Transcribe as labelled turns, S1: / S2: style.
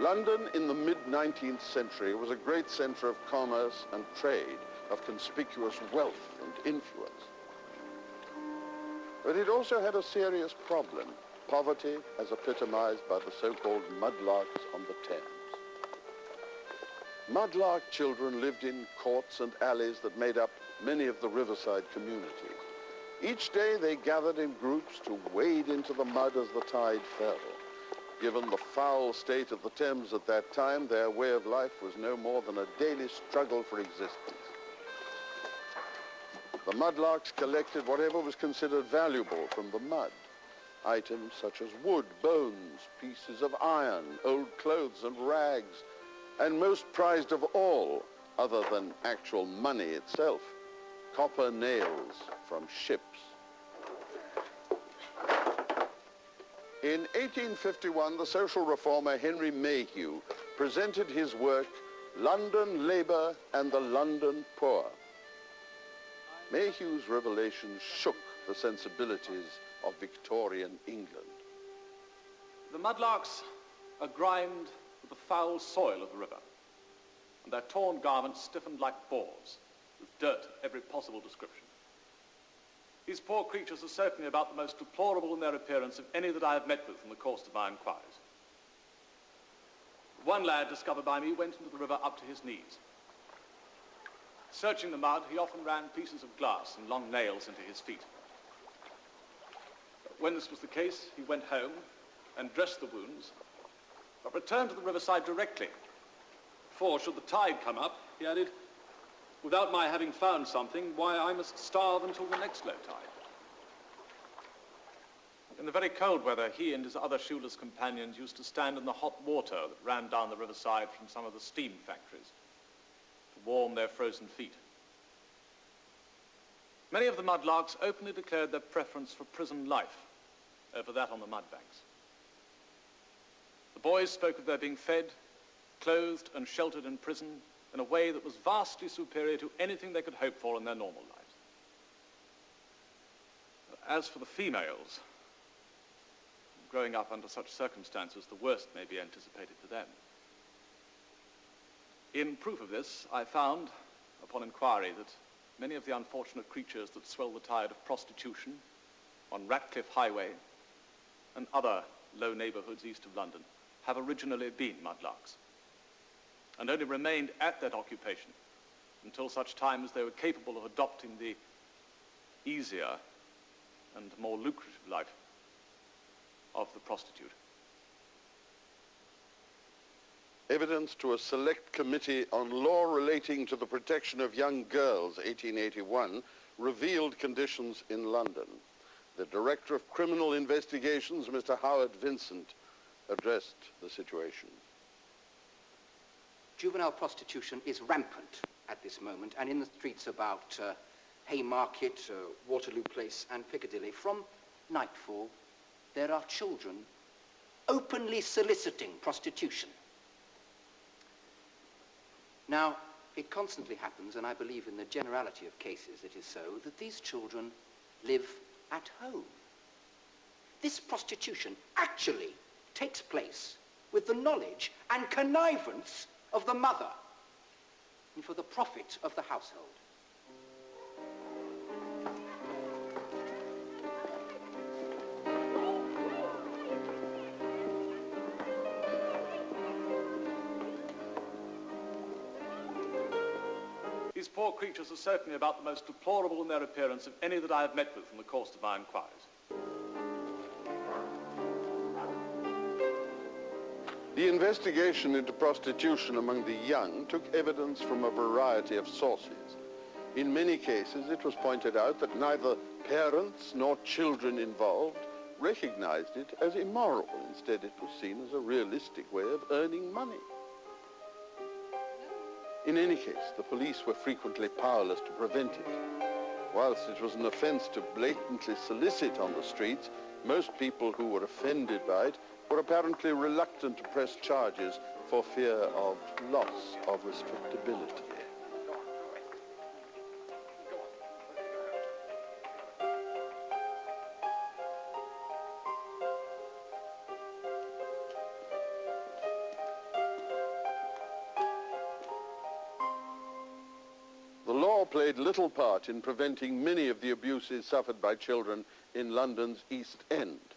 S1: London in the mid-19th century was a great center of commerce and trade, of conspicuous wealth and influence. But it also had a serious problem, poverty as epitomized by the so-called mudlarks on the Thames. Mudlark children lived in courts and alleys that made up many of the riverside communities. Each day they gathered in groups to wade into the mud as the tide fell. Given the foul state of the Thames at that time, their way of life was no more than a daily struggle for existence. The mudlarks collected whatever was considered valuable from the mud. Items such as wood, bones, pieces of iron, old clothes and rags, and most prized of all, other than actual money itself, copper nails from ships. In 1851, the social reformer Henry Mayhew presented his work, London Labour and the London Poor. Mayhew's revelations shook the sensibilities of Victorian England.
S2: The mudlarks are grimed with the foul soil of the river, and their torn garments stiffened like boards, with dirt of every possible description. These poor creatures are certainly about the most deplorable in their appearance of any that I have met with in the course of my inquiries. One lad discovered by me went into the river up to his knees. Searching the mud, he often ran pieces of glass and long nails into his feet. When this was the case, he went home and dressed the wounds, but returned to the riverside directly. For, should the tide come up, he added, without my having found something, why, I must starve until the next low tide. In the very cold weather, he and his other shoeless companions used to stand in the hot water that ran down the riverside from some of the steam factories to warm their frozen feet. Many of the mudlarks openly declared their preference for prison life over that on the mudbanks. The boys spoke of their being fed, clothed and sheltered in prison in a way that was vastly superior to anything they could hope for in their normal lives. As for the females, growing up under such circumstances, the worst may be anticipated for them. In proof of this, I found, upon inquiry, that many of the unfortunate creatures that swell the tide of prostitution on Ratcliffe Highway and other low neighborhoods east of London have originally been mudlarks, and only remained at that occupation until such time as they were capable of adopting the easier and more lucrative life of the prostitute.
S1: Evidence to a select committee on law relating to the protection of young girls, 1881, revealed conditions in London. The Director of Criminal Investigations, Mr. Howard Vincent, addressed the situation.
S3: Juvenile prostitution is rampant at this moment, and in the streets about Haymarket, Waterloo Place and Piccadilly, from nightfall, there are children openly soliciting prostitution. Now, it constantly happens, and I believe in the generality of cases it is so, that these children live at home. This prostitution actually takes place with the knowledge and connivance of the mother, and for the profit of the household.
S2: These poor creatures are certainly about the most deplorable in their appearance of any that I have met with in the course of my inquiries.
S1: The investigation into prostitution among the young took evidence from a variety of sources. In many cases, it was pointed out that neither parents nor children involved recognized it as immoral. Instead, it was seen as a realistic way of earning money. In any case, the police were frequently powerless to prevent it. Whilst it was an offense to blatantly solicit on the streets, most people who were offended by it were apparently reluctant to press charges for fear of loss of respectability. law played little part in preventing many of the abuses suffered by children in London's East End.